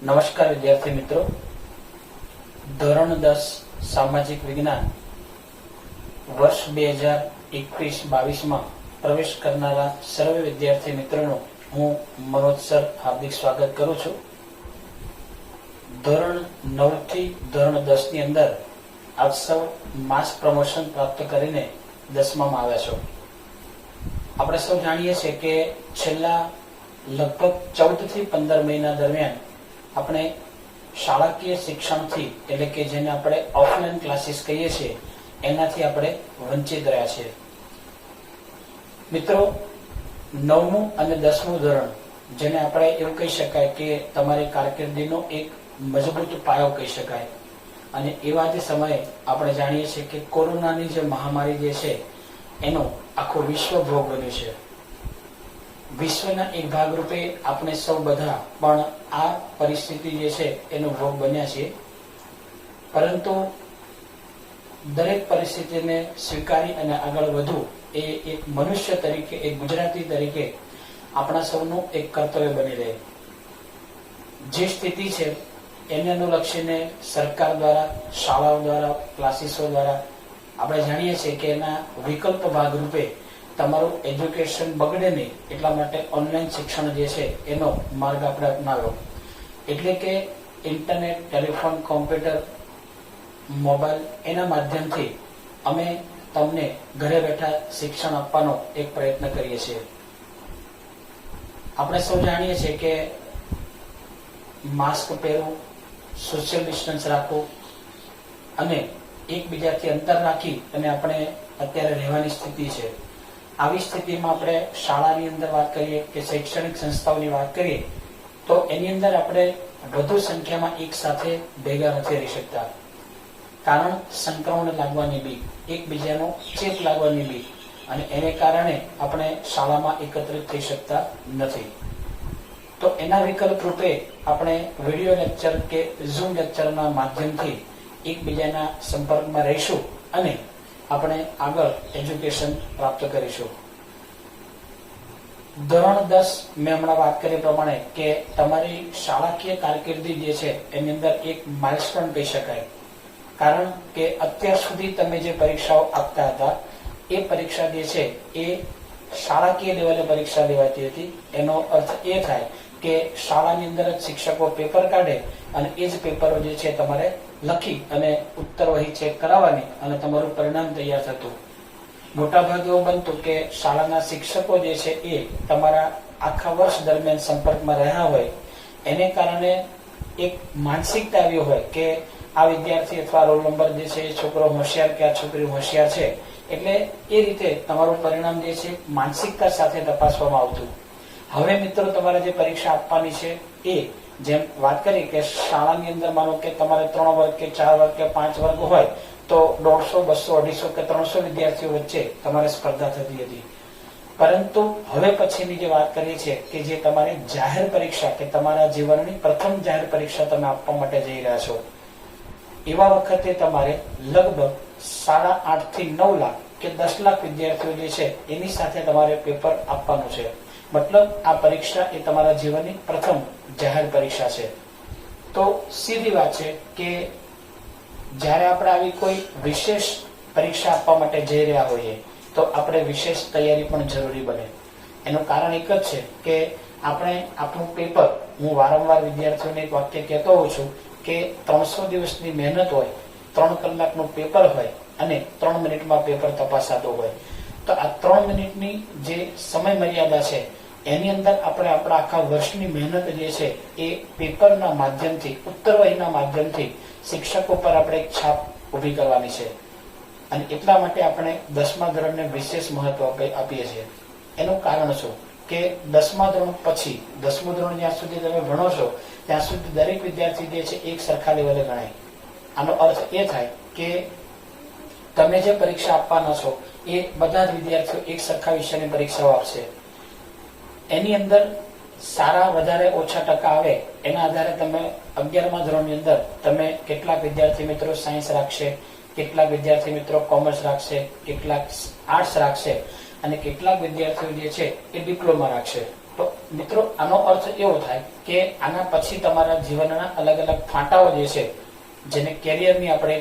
નમસ્કાર વિદ્યાર્થી મિત્રો, ધોરણ 10 સામાજિક વિજ્ઞાન વર્ષ 2021-22 માં પ્રવેશ કરનારા સર્વે વિદ્યાર્થી મિત્રોનું હું મનોજ સર હાર્દિક સ્વાગત કરું છું. ધોરણ 9 થી ધોરણ 10 ની અંદર આપ સૌ માસ પ્રમોશન પ્રાપ્ત કરીને 10માં આવ્યા છો. આપણે સૌ જાણીએ છીએ કે છેલ્લા લગભગ 14 થી 15 મહિના દરમિયાન આપણે શાળાકીય શિક્ષણથી એટલે કે જેને આપણે ઓફલાઈન ક્લાસીસ કહીએ છીએ એનાથી આપણે વંચિત રહ્યા છીએ. મિત્રો, 9મું અને 10મું ધોરણ જેને આપણે એવું કહી શકાય કે તમારી કારકિર્દીનો એક મજબૂત પાયો કહી શકાય, અને એવા જ સમયે આપણે જાણીએ છીએ કે કોરોનાની જે મહામારી જે છે એનો આખો વિશ્વ ભોગ બન્યો છે. વિશ્વના એક ભાગરૂપે આપણે સૌ બધા પણ આ પરિસ્થિતિ જે છે એનો ભોગ બન્યા છીએ, પરંતુ દરેક પરિસ્થિતિને સ્વીકારી અને આગળ વધવું એ એક મનુષ્ય તરીકે, એક ગુજરાતી તરીકે આપણા સૌનું એક કર્તવ્ય બની રહે. જે સ્થિતિ છે એને અનુલક્ષીને સરકાર દ્વારા, શાળાઓ દ્વારા, ક્લાસીસો દ્વારા આપણે જાણીએ છીએ કે એના વિકલ્પ ભાગરૂપે તમારું એજ્યુકેશન બગડે નહીં એટલા માટે ઓનલાઈન શિક્ષણ જે છે એનો માર્ગ આપણે અપનાવ્યો. એટલે કે ઇન્ટરનેટ, ટેલિફોન, કોમ્પ્યુટર, મોબાઈલ એના માધ્યમથી અમે તમને ઘરે બેઠા શિક્ષણ આપવાનો એક પ્રયત્ન કરીએ છીએ. આપણે સૌ જાણીએ છીએ કે માસ્ક પહેરવું, સોશિયલ ડિસ્ટન્સ રાખવું અને એકબીજાથી અંતર રાખી અને આપણે અત્યારે રહેવાની સ્થિતિ છે. આવી સ્થિતિમાં આપણે શાળાની અંદર વાત કરીએ કે શૈક્ષણિક સંસ્થાઓની વાત કરીએ તો એની અંદર આપણે વધુ સંખ્યામાં એક સાથે ભેગા નથી રહી શકતા. કારણ સંક્રમણ લાગવાની બીક, એકબીજાનો ચેપ લાગવાની બીક, અને એને કારણે આપણે શાળામાં એકત્રિત થઈ શકતા નથી. તો એના વિકલ્પ રૂપે આપણે વિડીયો લેક્ચર કે ઝૂમ લેક્ચરના માધ્યમથી એકબીજાના સંપર્કમાં રહીશું અને આપણે આગળ એજ્યુકેશન પ્રાપ્ત કરીશું. ધોરણ 10 મેં હમણાં વાત કરી પ્રમાણે કે તમારી શાળાકીય કારકિર્દી જે છે એની અંદર એક માઇલસ્ટોન કહી શકાય. કારણ કે અત્યાર સુધી તમે જે પરીક્ષાઓ આપતા હતા એ પરીક્ષા જે છે એ શાળાકીય લેવલે પરીક્ષા લેવાતી હતી. એનો અર્થ એ થાય કે શાળાની અંદર જ શિક્ષકો પેપર કાઢે અને એ જ પેપરો જે છે તમારે લખી અને ઉત્તરવહી ચેક કરાવવાની અને તમારું પરિણામ તૈયાર થતું. મોટાભાગે એવું બનતું કે શાળાના શિક્ષકો જે છે એ તમારા આખા વર્ષ દરમિયાન સંપર્કમાં રહ્યા હોય, એને કારણે એક માનસિકતા આવી હોય કે આ વિદ્યાર્થી અથવા રોલ નંબર જે છે એ છોકરો હોશિયાર કે આ છોકરી હોશિયાર છે, એટલે એ રીતે તમારું પરિણામ જે છે માનસિકતા સાથે તપાસવામાં આવતું. હવે મિત્રો, તમારે જે પરીક્ષા આપવાની છે એ જેમ વાત કરી કે શાળાની અંદર માનો કે તમારે 3 વર્ગ કે 4 વર્ગ કે 5 વર્ગ હોય તો 150, 200, 250 કે 300 વિદ્યાર્થીઓ વચ્ચે તમારે સ્પર્ધા થતી હતી. પરંતુ હવે પછીની જે વાત કરીએ છીએ કે જે તમારે જાહેર પરીક્ષા કે તમારા જીવનની પ્રથમ જાહેર પરીક્ષા તમે આપવા માટે જઈ રહ્યા છો, એવા વખતે તમારે લગભગ 8.5 થી 9 લાખ કે 10 લાખ વિદ્યાર્થીઓ જે છે એની સાથે તમારે પેપર આપવાનું છે. મતલબ આ પરીક્ષા એ તમારા જીવનની પ્રથમ જાહેર પરીક્ષા છે. તો સીધી વાત છે કે જ્યારે આપણે આવી કોઈ વિશેષ પરીક્ષા આપવા માટે જઈ રહ્યા હોઈએ તો આપણે વિશેષ તૈયારી પણ જરૂરી બને. એનું કારણ એક જ છે કે આપણે આપણું પેપર, હું વારંવાર વિદ્યાર્થીઓને એક વાક્ય કહેતો હોઉં છું કે 300 દિવસની મહેનત હોય, 3 કલાકનું પેપર હોય અને 3 મિનિટમાં પેપર તપાસાતું હોય. તો આ 3 મિનિટની જે સમય મર્યાદા છે એની અંદર આપણે આપણા આખા વર્ષની મહેનત જે છે એ પેપરના માધ્યમથી, ઉત્તરવહીના માધ્યમથી શિક્ષકો પર આપણે એક છાપ ઊભી કરવાની છે. અને એટલા માટે આપણે 10મા ધોરણને વિશેષ મહત્વ આપીએ છીએ. એનું કારણ શું કે 10મા ધોરણ પછી 10મું ધોરણ જ્યાં સુધી તમે ભણો છો ત્યાં સુધી દરેક વિદ્યાર્થી જે છે એક સરખા લેવલે ગણાય. આનો અર્થ એ થાય કે તમે જે પરીક્ષા આપવાના છો એ બધા જ વિદ્યાર્થીઓ એક સરખા વિષયની પરીક્ષાઓ આપશે. એની અંદર સારા વધારે ઓછા ટકા આવે એના આધારે તમે 11મા ધોરણની અંદર તમે કેટલાક વિદ્યાર્થી મિત્રો સાયન્સ રાખશે, કેટલાક વિદ્યાર્થી મિત્રો કોમર્સ રાખશે, કેટલાક આર્ટ્સ રાખશે અને કેટલાક વિદ્યાર્થીઓ જે છે એ ડિપ્લોમા રાખશે. તો મિત્રો આનો અર્થ એવો થાય કે આના પછી તમારા જીવનના અલગ અલગ ફાંટાઓ જે છે, જેને કેરિયરની આપણે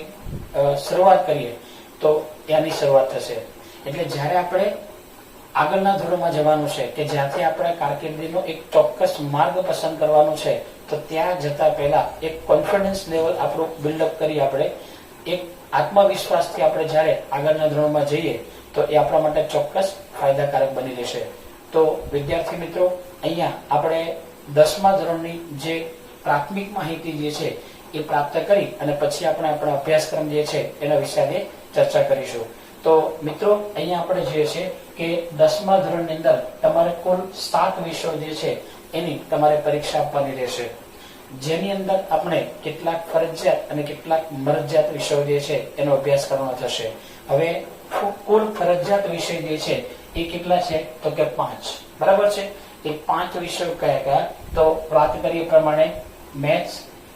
શરૂઆત કરીએ તો ત્યાંની શરૂઆત થશે. એટલે જ્યારે આપણે આગળના ધોરણમાં જવાનું છે કે જ્યાંથી આપણે કારકિર્દીનો એક ચોક્કસ માર્ગ પસંદ કરવાનો છે, તો ત્યાં જતા પહેલા એક કોન્ફિડન્સ લેવલ આપણું બિલ્ડઅપ કરી આપણે એક આત્મવિશ્વાસથી આપણે જ્યારે આગળના ધોરણમાં જઈએ તો એ આપણા માટે ચોક્કસ ફાયદાકારક બની રહેશે. તો વિદ્યાર્થી મિત્રો, અહીંયા આપણે 10મા ધોરણની જે પ્રાથમિક માહિતી જે છે એ પ્રાપ્ત કરી અને પછી આપણે આપણા અભ્યાસક્રમ જે છે એના વિશે ચર્ચા કરીશું. તો મિત્રો, અહીંયા આપણે જોઈએ છે કે 10મા ધોરણની અંદર તમારે કુલ 7 વિષયો જે છે એની તમારે પરીક્ષા આપવાની રહેશે, જેની અંદર આપણે કેટલાક ફરજિયાત અને કેટલાક મરજિયાત વિષયો જે છે એનો અભ્યાસ કરવાનો થશે. હવે કુલ ફરજિયાત વિષય જે છે એ કેટલા છે તો કે 5. બરાબર છે. એ 5 વિષયો કયા કયા? તો વાત કરીએ પ્રમાણે maths,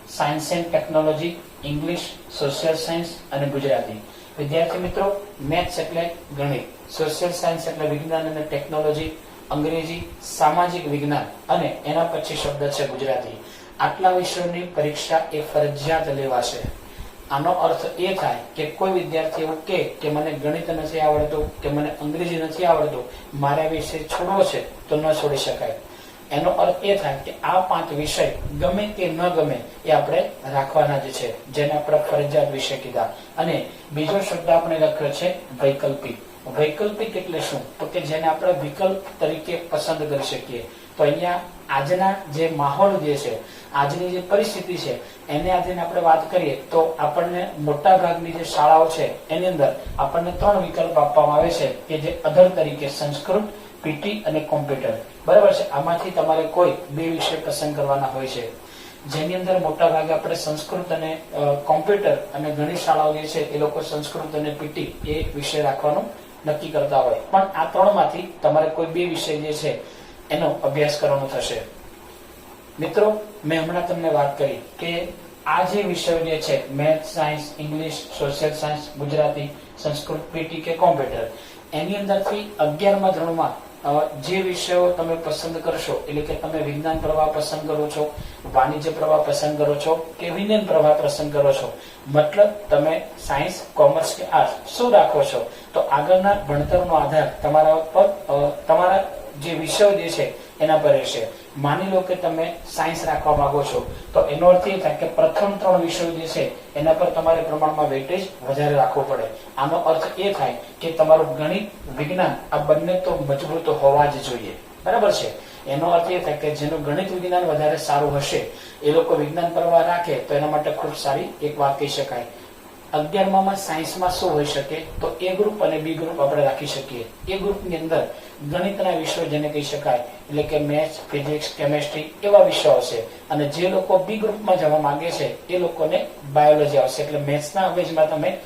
science and technology, English, social science અને ગુજરાતી. વિદ્યાર્થી મિત્રો, મેથ્સ એટલે ગણિત, સોશિયલ સાયન્સ એટલે વિજ્ઞાન અને ટેકનોલોજી, અંગ્રેજી, સામાજિક વિજ્ઞાન અને એના પછી શબ્દ છે ગુજરાતી. આટલા વિષયોની પરીક્ષા એ ફરજિયાત લેવાશે. આનો અર્થ એ થાય કે કોઈ વિદ્યાર્થી એવું કે મને ગણિત નથી આવડતું કે મને અંગ્રેજી નથી આવડતું, મારે આ વિષય છોડવો છે, તો ન છોડી શકાય. એનો અર્થ એ થાય કે આ 5 વિષય ગમે કે ન ગમે એ આપણે રાખવાના જ છે, જેને આપણે ફરજિયાત વિષય કીધા. અને બીજો શબ્દ આપણે લખ્યો છે વૈકલ્પિક. વૈકલ્પિક એટલે શું? તો કે જેને આપણે વિકલ્પ તરીકે પસંદ કરી શકીએ. તો અહીંયા આજના જે માહોલ જે છે, આજની જે પરિસ્થિતિ છે, એને આજે આપણે વાત કરીએ તો આપણને મોટા ભાગની જે શાળાઓ છે એની અંદર આપણને 3 વિકલ્પ આપવામાં આવે છે કે જે અધર તરીકે સંસ્કૃત, પીટી અને કોમ્પ્યુટર. બરાબર છે. આમાંથી તમારે કોઈ 2 વિષય પસંદ કરવાના હોય છે, જેની અંદર મોટા ભાગે આપણે સંસ્કૃત અને કોમ્પ્યુટર અને ઘણી શાળાઓ જે છે એ લોકો સંસ્કૃત અને પીટી એ વિષય રાખવાનું નક્કી કરતા હોય. પણ આ 3 માંથી તમારે કોઈ 2 વિષય જે છે એનો અભ્યાસ કરવાનો થશે. મિત્રો, મેં હમણાં તમને વાત કરી કે આ જે વિષયો જે છે maths, science, English, social science, Gujarati, Sanskrit, PT કે કોમ્પ્યુટર, એની અંદરથી 11મા ધોરણમાં જે વિષયો તમે પસંદ કરશો, એટલે કે તમે વિજ્ઞાન પ્રવાહ પસંદ કરો છો, વાણિજ્ય પ્રવાહ પસંદ કરો છો કે વિજ્ઞાન પ્રવાહ પસંદ કરો છો, મતલબ તમે સાયન્સ, કોમર્સ કે આર્ટ્સ શું રાખો છો, તો આગળના ભણતરનો આધાર તમારા પર તમારા જે વિષયો જે છે એના પર રહેશે. માની લો કે તમે સાયન્સ રાખવા માંગો છો, તો એનો અર્થ એ થાય કે પ્રથમ 3 વિષયો જે છે એના પર તમારે પ્રમાણમાં વેટેજ વધારે રાખવું પડે. આનો અર્થ એ થાય કે તમારું ગણિત, વિજ્ઞાન આ બંને તો મજબૂત હોવા જ જોઈએ. બરાબર છે. એનો અર્થ એ થાય કે જેનું ગણિત વિજ્ઞાન વધારે સારું હશે એ લોકો વિજ્ઞાન પ્રવાહ રાખે તો એના માટે ખૂબ સારી એક વાત કહી શકાય. 11માં સાયન્સમાં શું હોઈ શકે? તો એ ગ્રુપ અને બી ગ્રુપ આપણે રાખી શકીએ. એ ગ્રુપની અંદર ગણિતના વિષયો જેને કહી શકાય, એટલે કે મેથ્સ, ફિઝિક્સ, કેમેસ્ટ્રી એવા વિષયો છે. અને જે લોકો બી ગ્રુપમાં જવા માંગે છે એ લોકોને બાયોલોજી આવશે. એટલે મેથ્સના અવેજમાં તમે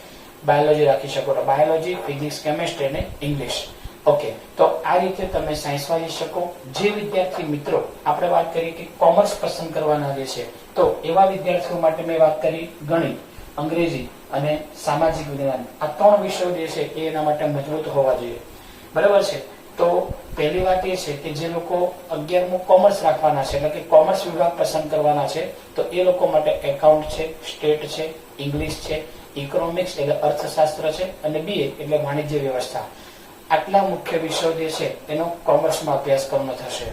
બાયોલોજી રાખી શકો છો. બાયોલોજી, ફિઝિક્સ, કેમેસ્ટ્રી અને ઇંગ્લિશ. ઓકે, તો આ રીતે તમે સાયન્સમાં જઈ શકો. જે વિદ્યાર્થી મિત્રો આપણે વાત કરી કે કોમર્સ પસંદ કરવાના જે છે, તો એવા વિદ્યાર્થીઓ માટે મેં વાત કરી ગણિત, અંગ્રેજી અને સામાજિક વિજ્ઞાન. આ 3 વિષયો જે છે એ એના માટે મજબૂત હોવા જોઈએ. બરાબર છે. તો પહેલી વાત એ છે કે જે લોકો 11મું કોમર્સ રાખવાના છે, એટલે કે કોમર્સ વિભાગ પસંદ કરવાના છે, તો એ લોકો માટે એકાઉન્ટ છે, સ્ટેટ છે, ઇંગ્લિશ છે, ઇકોનોમિક્સ એટલે અર્થશાસ્ત્ર છે અને બીએ એટલે વાણિજ્ય વ્યવસ્થા. આટલા મુખ્ય વિષયો જે છે એનો કોમર્સમાં અભ્યાસ કરવાનો થશે.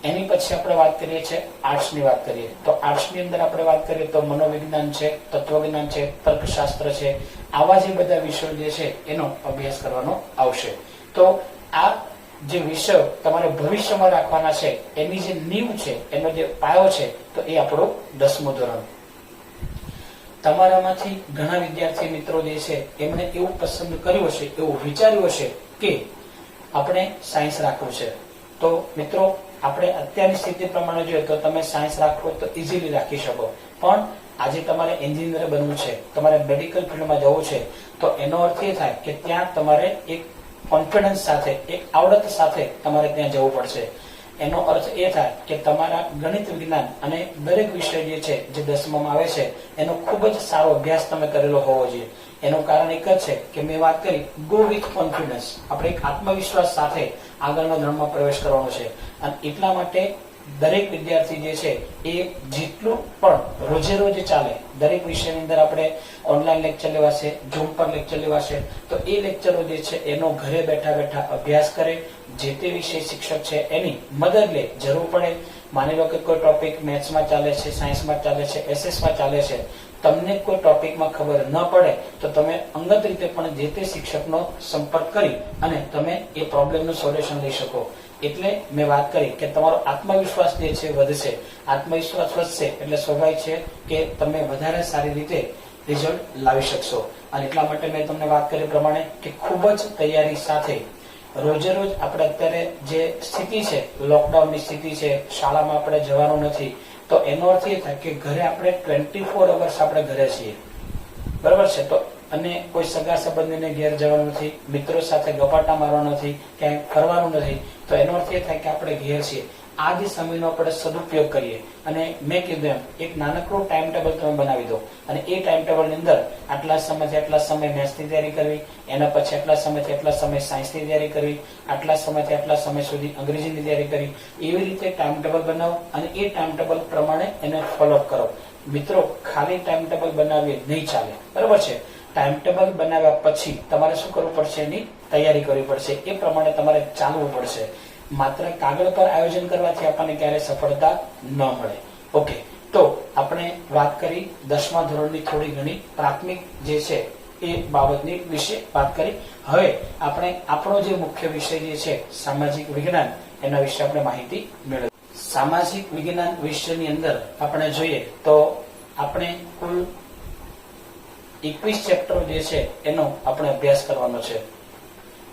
એની પછી આપણે વાત કરીએ છીએ આર્ટ્સની વાત કરીએ તો આર્ટ્સની અંદર આપણે વાત કરીએ તો મનોવિજ્ઞાન છે, તત્વજ્ઞાન છે, તર્કશાસ્ત્ર છે, આવા જે બધા વિષયો જે છે એનો અભ્યાસ કરવાનો આવશે. તો આ જે વિષયો તમારે ભવિષ્યમાં રાખવાના છે એની જે નીવ છે, એનો જે પાયો છે, તો એ આપણું 10મું ધોરણ. તમારામાંથી ઘણા વિદ્યાર્થી મિત્રો જે છે એમણે એવું પસંદ કર્યું હશે, એવું વિચાર્યું હશે કે આપણે સાયન્સ રાખવું છે. તો મિત્રો, આપણે અત્યારની સ્થિતિ પ્રમાણે જોઈએ તો તમે સાયન્સ રાખો તો ઇઝીલી રાખી શકો. પણ આજે તમારે એન્જિનિયર બનવું છે, તમારે મેડિકલ ફિલ્ડમાં જવું છે, તો એનો અર્થ એ થાય કે ત્યાં તમારે એક કોન્ફિડન્સ સાથે, એક આવડત સાથે તમારે ત્યાં જવું પડશે. એનો અર્થ એ થાય કે તમારા ગણિત, વિજ્ઞાન અને દરેક વિષય જે છે જે 10મામાં આવે છે એનો ખૂબ જ સારો અભ્યાસ તમે કરેલો હોવો જોઈએ. એનું કારણ એક જ છે કે મેં વાત કરી ગો વિથ કોન્ફિડન્સ, આપણે એક આત્મવિશ્વાસ સાથે આગળના ધોરણમાં પ્રવેશ કરવાનો છે. અને એટલા માટે દરેક વિદ્યાર્થી જે છે એ જેટલું પણ રોજે રોજ ચાલે, દરેક વિષયની અંદર આપણે ઓનલાઈન લેક્ચર લેવાશે, ઝૂમ પર લેક્ચર લેવાશે, તો એ લેક્ચરો જે છે એનો ઘરે બેઠા બેઠા અભ્યાસ કરે, જે તે વિષય શિક્ષક છે એની મદદ લે. જરૂર પડે, માની લો કે કોઈ ટોપિક મેથ્સમાં ચાલે છે, સાયન્સમાં ચાલે છે, એસએસમાં ચાલે છે, તમને કોઈ ટોપિકમાં ખબર ન પડે તો તમે અંગત રીતે પણ જે તે શિક્ષકનો સંપર્ક કરી અને તમે એ પ્રોબ્લેમનું સોલ્યુશન લઈ શકો. એટલે મેં વાત કરી કે તમારો આત્મવિશ્વાસ જે છે વધશે. આત્મવિશ્વાસ વધશે એટલે સ્વાભાવિક છે કે તમે વધારે સારી રીતે રિઝલ્ટ લાવી શકશો. અને એટલા માટે મેં તમને વાત કરી પ્રમાણે કે ખૂબ જ તૈયારી સાથે રોજે રોજ આપણે અત્યારે જે સ્થિતિ છે, લોકડાઉનની સ્થિતિ છે, શાળામાં આપણે જવાનું નથી, તો એનો અર્થ એ થાય કે ઘરે આપણે 24 અવર્સ આપણે ઘરે છીએ, બરાબર છે. તો અને કોઈ સગા સંબંધીને ઘેર જવાનું નથી, મિત્રો સાથે ગપાટા મારવાનું નથી, ક્યાંય ફરવાનું નથી, તો એનો અર્થ એ થાય કે આપણે ઘેર છીએ. આ જે સમયનો આપણે સદુપયોગ કરીએ. અને મેં કીધું એમ એક નાનકડું ટાઈમ ટેબલ તમે બનાવી દો અને એ ટાઈમ ટેબલની અંદર આટલા સમયથી આટલા સમય મેથ્સની તૈયારી કરવી, એના પછી આટલા સમયથી આટલા સમય સાયન્સની તૈયારી કરવી, આટલા સમયથી આટલા સમય સુધી અંગ્રેજીની તૈયારી કરવી, એવી રીતે ટાઈમ ટેબલ બનાવો અને એ ટાઈમ ટેબલ પ્રમાણે એને ફોલોઅપ કરો. મિત્રો, ખાલી ટાઈમ ટેબલ બનાવીએ નહીં ચાલે, બરાબર છે. ટાઈમ ટેબલ બનાવ્યા પછી તમારે શું કરવું પડશે? એની તૈયારી કરવી પડશે, એ પ્રમાણે તમારે ચાલવું પડશે. માત્ર કાગળ પર આયોજન કરવાથી આપણને ક્યારે સફળતા ન મળે. ઓકે, તો આપણે વાત કરી 10મા ધોરણની થોડી ઘણી પ્રાથમિક જે છે એ બાબતની વિશે વાત કરી. હવે આપણે આપણો જે મુખ્ય વિષય જે છે સામાજિક વિજ્ઞાન, એના વિશે આપણે માહિતી મેળવીએ. સામાજિક વિજ્ઞાન વિષયની અંદર આપણે જોઈએ તો આપણે કુલ 21 ચેપ્ટરો જે છે એનો આપણે અભ્યાસ કરવાનો છે.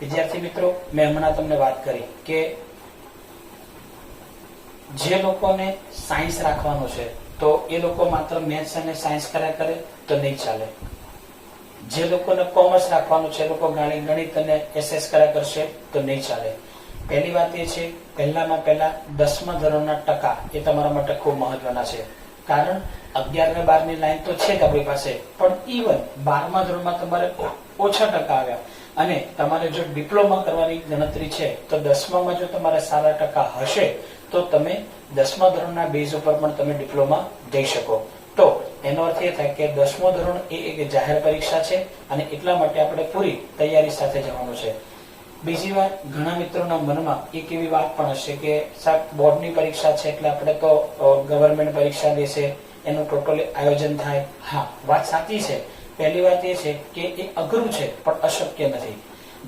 વિદ્યાર્થી મિત્રો, મેં હમણાં તમને વાત કરી કે જે લોકોને સાયન્સ રાખવાનું છે તો એ લોકો માત્ર મેથ્સ અને સાયન્સ કર્યા કરે તો નહીં ચાલે. જે લોકોને કોમર્સ રાખવાનું છે, લોકો ગણિત અને એસએસ કર્યા કરશે તો નહીં ચાલે. પહેલી વાત એ છે, પહેલામાં પહેલા 10મા ધોરણના ટકા એ તમારા માટે ખૂબ મહત્વના છે. કારણ 11 અને 12ની લાઈન તો છે જ આપણી પાસે, પણ ઇવન 12મા ધોરણમાં તમારે ઓછા ટકા આવ્યા અને તમારે જો ડિપ્લોમા કરવાની ગણતરી છે તો 10મામાં જો તમારા સારા ટકા હશે તો તમે 10મા ધોરણના બેઝ ઉપર પણ તમે ડિપ્લોમા જઈ શકો. તો એનો અર્થ એ થાય કે 10મું ધોરણ એ એક જાહેર પરીક્ષા છે અને એટલા માટે આપણે પૂરી તૈયારી સાથે જવાનું છે. બીજી વાત, ઘણા મિત્રોના મનમાં એક એવી વાત પણ હશે કે સાહેબ બોર્ડની પરીક્ષા છે એટલે આપણે તો ગવર્મેન્ટ પરીક્ષા દેશે, એનું ટોટલી આયોજન થાય. હા, વાત સાચી છે. પહેલી વાત એ છે કે એ અઘરું છે પણ અશક્ય નથી.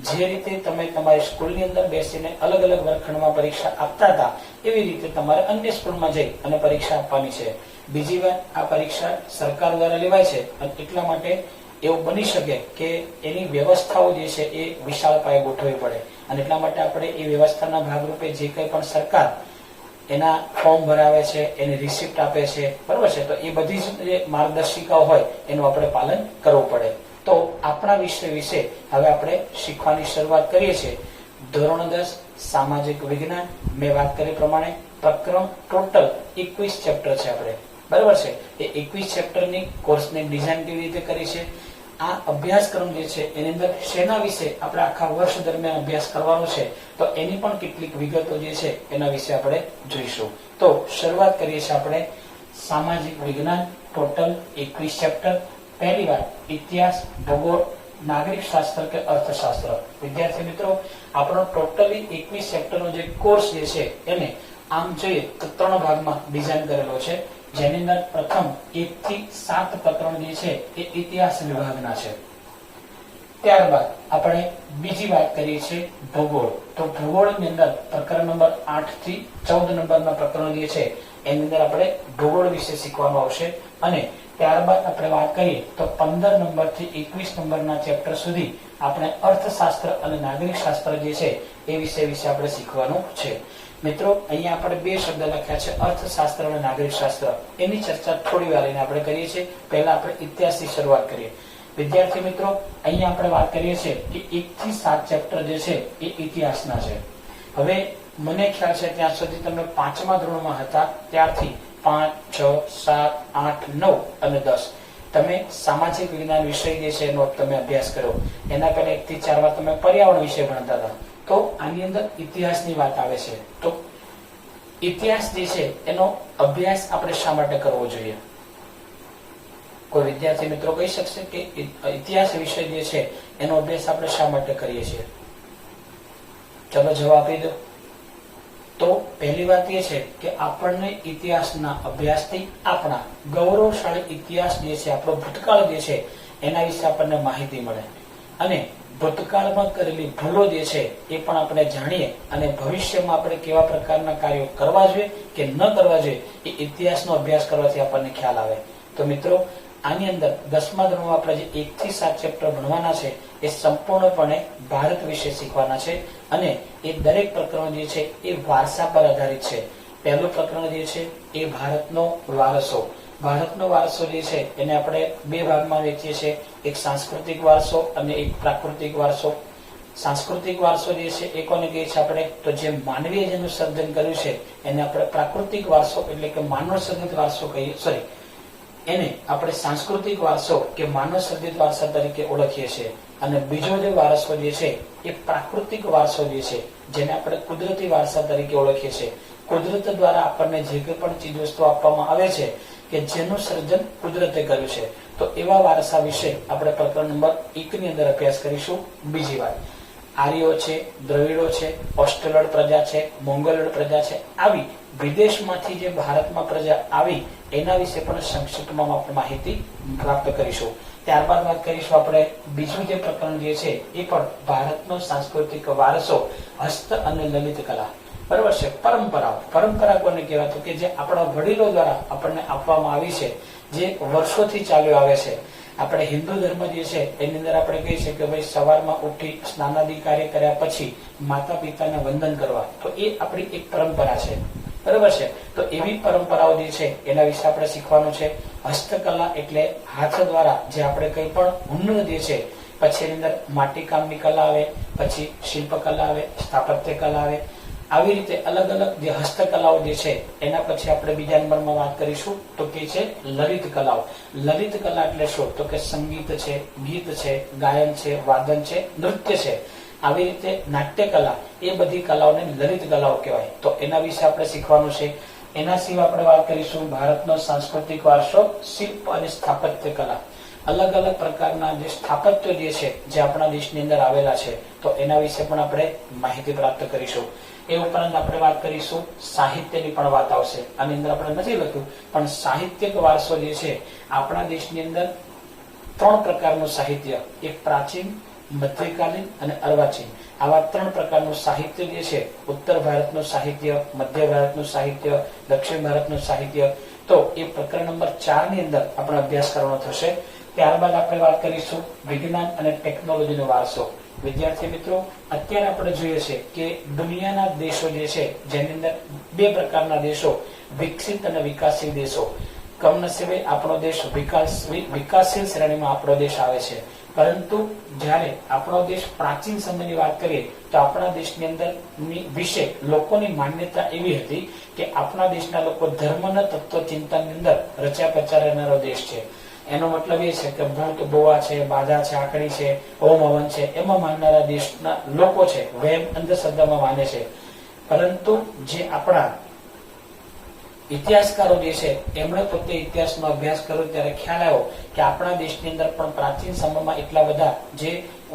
જે રીતે તમે તમારી સ્કૂલની અંદર બેસીને અલગ અલગ વર્ગખંડમાં પરીક્ષા આપતા હતા એવી રીતે તમારે અન્ય સ્કૂલમાં જઈ અને પરીક્ષા આપવાની છે. બીજી વાત, આ પરીક્ષા સરકાર દ્વારા લેવાય છે અને એટલા માટે એવું બની શકે કે એની વ્યવસ્થાઓ જે છે એ વિશાળ પાયે ગોઠવવી પડે અને એટલા માટે આપણે એ વ્યવસ્થાના ભાગરૂપે જે કંઈ પણ સરકાર એના ફોર્મ ભરાવે છે, એની રિસિપ્ટ આપે છે, બરોબર છે, તો એ બધી જે માર્ગદર્શિકાઓ હોય એનું આપણે પાલન કરવું પડે. તો આપણા વિષય વિશે હવે આપણે શીખવાની શરૂઆત કરીએ છીએ. ધોરણ 10 સામાજિક વિજ્ઞાન. મેં વાત કરી પ્રમાણે પ્રકરણ ટોટલ 21 ચેપ્ટર છે આપણે, બરાબર છે. એ 21 ચેપ્ટરની કોર્સની ડિઝાઇન કેવી રીતે કરી છે, આ અભ્યાસક્રમ જે છે એની અંદર શેના વિશે આપણે આખા વર્ષ દરમિયાન અભ્યાસ કરવાનો છે તો એની પણ કેટલીક વિગતો જે છે એના વિશે આપણે જોઈશું. તો શરૂઆત કરીએ છીએ આપણે સામાજિક વિજ્ઞાન, ટોટલ 21 ચેપ્ટર. પહેલી વાત, ઇતિહાસ, ભૂગોળ, નાગરિક શાસ્ત્ર કે અર્થશાસ્ત્ર. વિદ્યાર્થી મિત્રો, આપણો ટોટલી 21 ચેપ્ટરનો જે કોર્સ જે છે એને આમ જોઈએ તો 3 ભાગમાં ડિઝાઇન કરેલો છે, જેની અંદર પ્રથમ 1 થી 7 પ્રકરણ જે છે એ ઇતિહાસ વિભાગના છે. ત્યારબાદ આપણે બીજી વાત કરીએ છીએ ભૂગોળ. તો ભૂગોળની અંદર પ્રકરણ નંબર 8 થી 14 નંબરના પ્રકરણો જે છે એની અંદર આપણે ભૂગોળ વિશે શીખવામાં આવશે. અને ત્યારબાદ આપણે વાત કરીએ તો 15 નંબર થી 21 નંબરના ચેપ્ટર સુધી આપણે અર્થશાસ્ત્ર અને નાગરિક શાસ્ત્ર જે છે એ વિશે આપણે શીખવાનું છે. મિત્રો, અહીંયા આપણે 2 શબ્દ લખ્યા છે, અર્થશાસ્ત્ર અને નાગરિક શાસ્ત્ર. એની ચર્ચા થોડી વાર આપણે કરીએ છીએ. પહેલા આપણે ઇતિહાસથી શરૂઆત કરીએ. વિદ્યાર્થી મિત્રો, અહીંયા આપણે વાત કરીએ છીએ કે 1 થી 7 ચેપ્ટર જે છે એ ઇતિહાસના છે. હવે મને ખ્યાલ છે ત્યાં સુધી તમે 5મા ધોરણમાં હતા ત્યારથી 5, 6, 7, 8, 9 અને 10 તમે સામાજિક વિજ્ઞાન વિષય જે છે એનો તમે અભ્યાસ કર્યો, એના પહેલા 1 થી 4 માં તમે પર્યાવરણ વિષય ભણતા હતા, તો આની અંદર ઇતિહાસની વાત આવે છે. તો ઇતિહાસ જે છે એનો અભ્યાસ આપણે શા માટે કરવો જોઈએ? કોઈ વિદ્યાર્થી મિત્રો કહી શકશે કે ઇતિહાસ વિષય જે છે એનો અભ્યાસ આપણે શા માટે કરીએ છીએ? ચલો જવાબ આપી દો. તો પહેલી વાત એ છે કે આપણને ઇતિહાસના અભ્યાસથી આપણા ગૌરવશાળી ઇતિહાસ જે છે, આપણો ભૂતકાળ જે છે એના વિશે આપણને માહિતી મળે, અને ભૂતકાળમાં કરેલી ભૂલો જે છે એ પણ આપણે જાણીએ, અને ભવિષ્યમાં આપણે કેવા પ્રકારના કાર્યો કરવા જોઈએ કે ન કરવા જોઈએ એ ઇતિહાસનો અભ્યાસ કરવાથી આપણને ખ્યાલ આવે. તો મિત્રો, આની અંદર 10મા ધોરણમાં આપણે જે 1 થી 7 ચેપ્ટર ભણવાના છે એ સંપૂર્ણપણે ભારત વિશે શીખવાના છે, અને એ દરેક પ્રકરણ જે છે એ વારસા પર આધારિત છે. પહેલું પ્રકરણ જે છે એ ભારતનો વારસો. ભારતનો વારસો જે છે એને આપણે 2 ભાગમાં વહેંચીએ છીએ, એક સાંસ્કૃતિક વારસો અને એક પ્રાકૃતિક વારસો. સાંસ્કૃતિક વારસો જે છે એ કોને કહીએ છીએ આપણે? તો જે માનવીએ જેનું સર્જન કર્યું છે એને આપણે પ્રાકૃતિક વારસો એટલે કે માનવ સર્જિત વારસો કહીએ, એને આપણે સાંસ્કૃતિક વારસો કે માનવ સર્જિત વારસા તરીકે ઓળખીએ છીએ. અને બીજો જે વારસો જે છે એ પ્રાકૃતિક વારસો જે છે, જેને આપણે કુદરતી વારસા તરીકે ઓળખીએ છીએ. કુદરત દ્વારા આપણને જે કંઈ પણ ચીજ વસ્તુ આપવામાં આવે છે કે જેનું સર્જન કુદરતે કર્યું છે, તો એવા વારસા વિશે આપણે પ્રકરણ નંબર 1 ની અંદર અભ્યાસ કરીશું. બીજી વાત, આર્યો છે, દ્રવિડો છે, ઓસ્ટ્રોલોઇડ પ્રજા છે, મોંગોલોઇડ પ્રજા છે, આવી વિદેશમાંથી જે ભારતમાં પ્રજા આવી એના વિશે પણ સંક્ષિપ્તમાં આપણે માહિતી પ્રાપ્ત કરીશું. ત્યારબાદ વાત કરીશું આપણે બીજું જે પ્રકરણ જે છે એ પણ ભારતનો સાંસ્કૃતિક વારસો, હસ્ત અને લલિત કલા. બરાબર છે. પરંપરા કોને કહેવાય? કે જે આપણા વડીલો દ્વારા આપણને આપવામાં આવી છે, જે વર્ષોથી ચાલ્યો આવે છે. આપણે હિન્દુ ધર્મ જે છે એની અંદર આપણે કહીએ છીએ કે ભાઈ સવારમાં ઉઠી સ્નાનાદિ કાર્ય કર્યા પછી માતા પિતાને વંદન કરવા, તો એ આપણી એક પરંપરા છે. બરાબર છે. તો એવી પરંપરાઓ જે છે એના વિશે આપણે શીખવાનું છે. હસ્તકલા એટલે હાથ દ્વારા જે આપણે કંઈ પણ હુનર જે છે, પછી એની અંદર માટીકામની કલા આવે, પછી શિલ્પકલા આવે, સ્થાપત્ય કલા આવે. આવી રીતે અલગ અલગ જે હસ્તકલાઓ જે છે એના પછી આપણે બીજા નંબરમાં વાત કરીશું તો કે છે લલિત કલાઓ. લલિત કલા એટલે શું? તો કે સંગીત છે, ગીત છે, ગાયન છે, વાદન છે, નૃત્ય છે. આવી રીતે નાટ્ય કલા, એ બધી કલાઓને લલિત કલાઓ કહેવાય. તો એના વિશે આપણે શીખવાનું છે. એના સિવાય આપણે વાત કરીશું ભારતનો સાંસ્કૃતિક વારસો, શિલ્પ અને સ્થાપત્ય કલા. અલગ અલગ પ્રકારના જે સ્થાપત્યો જે છે જે આપણા દેશની અંદર આવેલા છે, તો એના વિશે પણ આપણે માહિતી પ્રાપ્ત કરીશું. એ ઉપરાંત આપણે વાત કરીશું સાહિત્યની પણ વાત આવશે. આની અંદર આપણે નથી લખ્યું, પણ સાહિત્યિક વારસો જે છે આપણા દેશની અંદર 3 પ્રકારનું સાહિત્ય, એક પ્રાચીન, મધ્યકાલીન અને અર્વાચીન, આવા 3 પ્રકારનું સાહિત્ય જે છે, ઉત્તર ભારતનું સાહિત્ય, મધ્ય ભારતનું સાહિત્ય, દક્ષિણ ભારતનું સાહિત્ય, તો એ પ્રકરણ નંબર 4 ની અંદર આપણે અભ્યાસ કરવાનો થશે. ત્યારબાદ આપણે વાત કરીશું વિજ્ઞાન અને ટેકનોલોજીનો વારસો. વિદ્યાર્થી મિત્રો, અત્યારે આપણે જોઈએ છે કે દુનિયાના દેશો જે છે, જેની અંદર 2 પ્રકારના દેશો, વિકસિત અને વિકાસશીલ દેશો. કમનસીબે આપણો દેશ વિકાસશીલ શ્રેણીમાં આપણો દેશ આવે છે. પરંતુ જ્યારે આપણો દેશ પ્રાચીન સમયની વાત કરીએ તો આપણા દેશની અંદર વિશે લોકોની માન્યતા એવી હતી કે આપણા દેશના લોકો ધર્મના તત્વ ચિંતનની અંદર રચ્યા પચ્યા રહેનારો દેશ છે. એનો મતલબ એ છે કે ભૂત બોવા છે, બાધા છે, આકડી છે, ઓમ હવન છે, એમાં માનનારા દેશના લોકો છે, વહેમ અંધશ્રદ્ધામાં માને છે. પરંતુ જે આપણા ઇતિહાસકારો જે છે એમણે પોતે ઇતિહાસનો અભ્યાસ કર્યો ત્યારે ખ્યાલ આવ્યો કે આપણા દેશની અંદર પણ પ્રાચીન સમયમાં એટલા બધા જે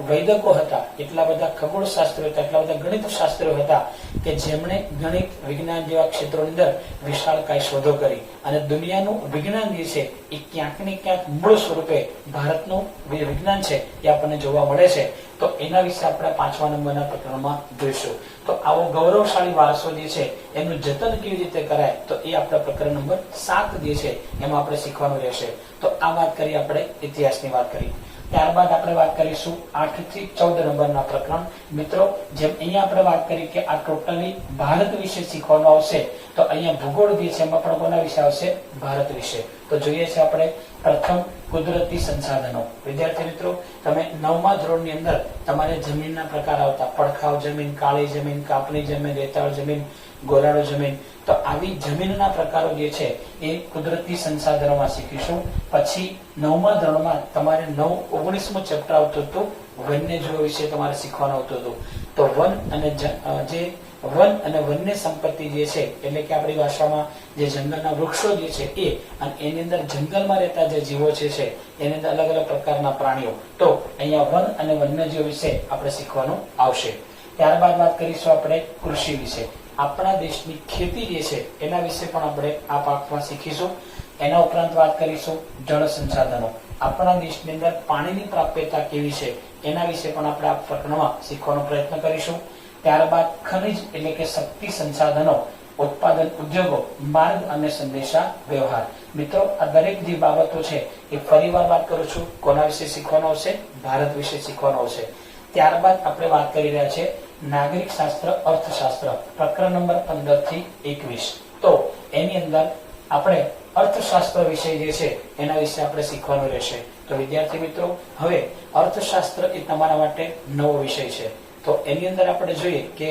વૈદકો હતા, એટલા બધા ખગોળશાસ્ત્રીઓ હતા, એટલા બધા ગણિત શાસ્ત્રીઓ હતા કે જેમણે ગણિત, વિજ્ઞાન જેવા ક્ષેત્રોની અંદર વિશાળકાય શોધો કરી, અને દુનિયાનું વિજ્ઞાન જે છે એ ક્યાંક ને ક્યાંક મૂળ સ્વરૂપે ભારતનું વિજ્ઞાન છે એ આપણને જોવા મળે છે. તો એના વિશે આપણે 5મા નંબરના પ્રકરણમાં જોઈશું. તો આવો ગૌરવશાળી વારસો જે છે એનું જતન કેવી રીતે કરાય, તો એ આપણા પ્રકરણ નંબર 7 જે છે એમાં આપણે શીખવાનું રહેશે. તો આ વાત કરી આપણે ઇતિહાસની વાત કરી. ત્યારબાદ આપણે વાત કરીશું 8 થી 14 નંબરના પ્રકરણ. મિત્રો, જેમ અહીંયા આપણે વાત કરી કે આ ટોટલી ભારત વિશે શીખવાનું આવશે, તો અહીંયા ભૂગોળ જે છે એમાં પણ કોના વિશે આવશે? ભારત વિશે. તો જોઈએ છે આપણે પ્રથમ કુદરતી સંસાધનો. વિદ્યાર્થી મિત્રો, તમે 9મા ધોરણની અંદર તમારે જમીનના પ્રકાર આવતા, પડખાવ જમીન, કાળી જમીન, કાપની જમીન, રેતાળ જમીન, ગોરાળો જમીન. તો આવી જમીનના પ્રકારો જે છે એ કુદરતી સંસાધનોમાં શીખીશું. પછી 9મા ધોરણમાં તમારે 19મું ચેપ્ટર આવતું હતું, વન્યજીવો વિશે તમારે શીખવાનું આવતું હતું. તો વન અને વન્ય સંપત્તિ જે છે એટલે કે આપણી ભાષામાં જે જંગલના વૃક્ષો જે છે એ, અને એની અંદર જંગલમાં રહેતા જે જીવો છે એની અંદર અલગ અલગ પ્રકારના પ્રાણીઓ. તો અહીંયા વન અને વન્યજીવો વિશે આપણે શીખવાનું આવશે. ત્યારબાદ વાત કરીશું આપણે કૃષિ વિશે. આપણા દેશની ખેતી જે છે એના વિશે પણ આપણે આ પાઠમાં શીખીશું. એના ઉપરાંત વાત કરીશું જળ સંસાધનો. આપણા દેશની અંદર પાણીની પ્રાપ્યતા કેવી છે એના વિશે પણ આપણે આ પ્રકરણમાં શીખવાનો પ્રયત્ન કરીશું. ત્યારબાદ ખનિજ એટલે કે શક્તિ સંસાધનો, ઉત્પાદન ઉદ્યોગો, માર્ગ અને સંદેશા વ્યવહાર. મિત્રો, આ દરેક જે બાબતો છે એ ફરીવાર વાત કરું છું, કોના વિશે શીખવાનો આવશે? ભારત વિશે શીખવાનો આવશે. ત્યારબાદ આપણે વાત કરી રહ્યા છે નાગરિક શાસ્ત્ર અર્થશાસ્ત્ર, પ્રકરણ નંબર 15 થી 21. તો એની અંદર આપણે અર્થશાસ્ત્ર વિષય જે છે એના વિશે આપણે શીખવાનું રહેશે. તો વિદ્યાર્થી મિત્રો, હવે અર્થશાસ્ત્ર એ તમારા માટે નવો વિષય છે. તો એની અંદર આપણે જોઈએ કે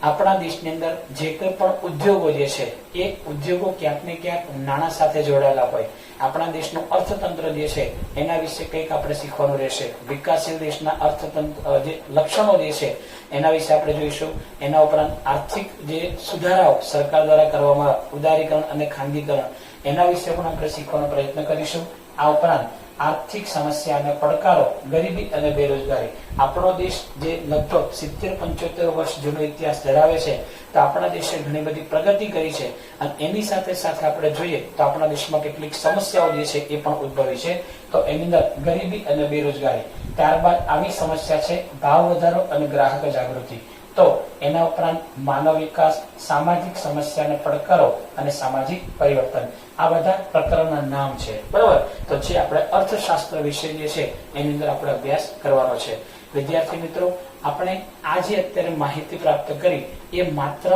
આપણા દેશની અંદર જે કોઈ પણ ઉદ્યોગો જે છે એ ઉદ્યોગો ક્યાંક ને ક્યાંક નાણાં સાથે જોડાયેલા હોય. આપણા દેશનું અર્થતંત્ર જે છે એના વિશે કંઈક આપણે શીખવાનું રહેશે. વિકાસશીલ દેશના અર્થતંત્ર જે લક્ષણો જે છે એના વિશે આપણે જોઈશું. એના ઉપરાંત આર્થિક જે સુધારાઓ સરકાર દ્વારા કરવામાં, ઉદારીકરણ અને ખાનગીકરણ, એના વિશે પણ આપણે શીખવાનો પ્રયત્ન કરીશું. આ ઉપરાંત આર્થિક સમસ્યા અને પડકારો, ગરીબી અને બેરોજગારી. આપણો દેશ જે લગભગ 70-75 વર્ષ જૂનો ઇતિહાસ ધરાવે છે, તો આપણા દેશે ઘણી બધી પ્રગતિ કરી છે, અને એની સાથે સાથે આપણે જોઈએ તો આપણા દેશમાં કેટલીક સમસ્યાઓ જે છે એ પણ ઉદ્ભવી છે. તો એની અંદર ગરીબી અને બેરોજગારી. ત્યારબાદ આવી સમસ્યા છે ભાવ વધારો અને ગ્રાહક જાગૃતિ. તો એના ઉપરાંત માનવ વિકાસ, સામાજિક સમસ્યા અને પડકારો અને સામાજિક પરિવર્તન. આ બધા પ્રકરણના નામ છે, બરાબર. તો જે આપણે અર્થશાસ્ત્ર વિશે જે છે એની અંદર આપણે અભ્યાસ કરવાનો છે. વિદ્યાર્થી મિત્રો, આપણે આ જે અત્યારે માહિતી પ્રાપ્ત કરી એ માત્ર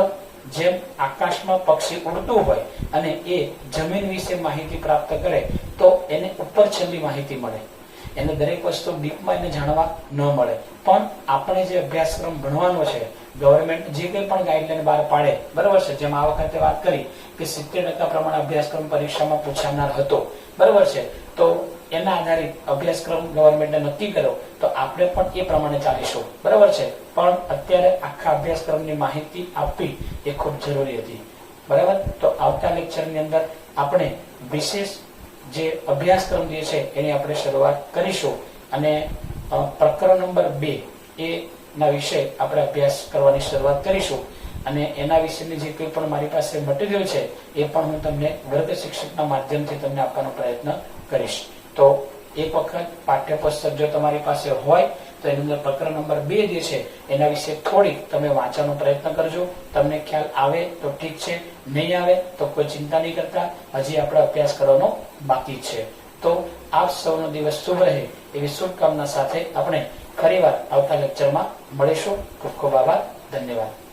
જેમ આકાશમાં પક્ષી ઉડતું હોય અને એ જમીન વિશે માહિતી પ્રાપ્ત કરે તો એને ઉપર છેલ્લી માહિતી મળે, એને દરેક વસ્તુ ડીપમાં એને જાણવા ન મળે. પણ આપણે જે અભ્યાસક્રમ ભણવાનો છે, ગવર્મેન્ટ જે કંઈ પણ ગાઈડલાઈન બહાર પાડે, બરાબર છે, જેમ આ વખતે વાત કરી કે 70% પ્રમાણે અભ્યાસક્રમ પરીક્ષામાં પૂછાનાર હતો, બરાબર છે, તો એના આધારિત અભ્યાસક્રમ ગવર્મેન્ટે નક્કી કર્યો, તો આપણે પણ એ પ્રમાણે ચાલીશું, બરાબર છે. પણ અત્યારે આખા અભ્યાસક્રમની માહિતી આપવી એ ખૂબ જરૂરી હતી, બરાબર. તો આવતા લેક્ચરની અંદર આપણે વિશેષ જે અભ્યાસક્રમ જે છે એની આપણે શરૂઆત કરીશું, અને પ્રકરણ નંબર 2 એના વિશે આપણે અભ્યાસ કરવાની શરૂઆત કરીશું. અને એના વિશેની જે કોઈ પણ મારી પાસે મટીરિયલ છે એ પણ હું તમને વર્ગ શિક્ષકના માધ્યમથી તમને આપવાનો પ્રયત્ન કરીશ. તો એક વખત પાઠ્યપુસ્તક જો તમારી પાસે હોય તો એની અંદર પ્રકરણ નંબર 2 જે છે એના વિશે થોડીક તમે વાંચવાનો પ્રયત્ન કરજો. તમને ખ્યાલ આવે તો ઠીક છે, નહીં આવે તો કોઈ ચિંતા નહીં કરતા, હજી આપણે અભ્યાસ કરવાનો બાકી છે. તો આપ સૌનો દિવસ શુભ રહે એવી શુભકામના સાથે આપણે ફરીવાર આવતા લેક્ચરમાં મળીશું. ખૂબ ખૂબ આભાર, ધન્યવાદ.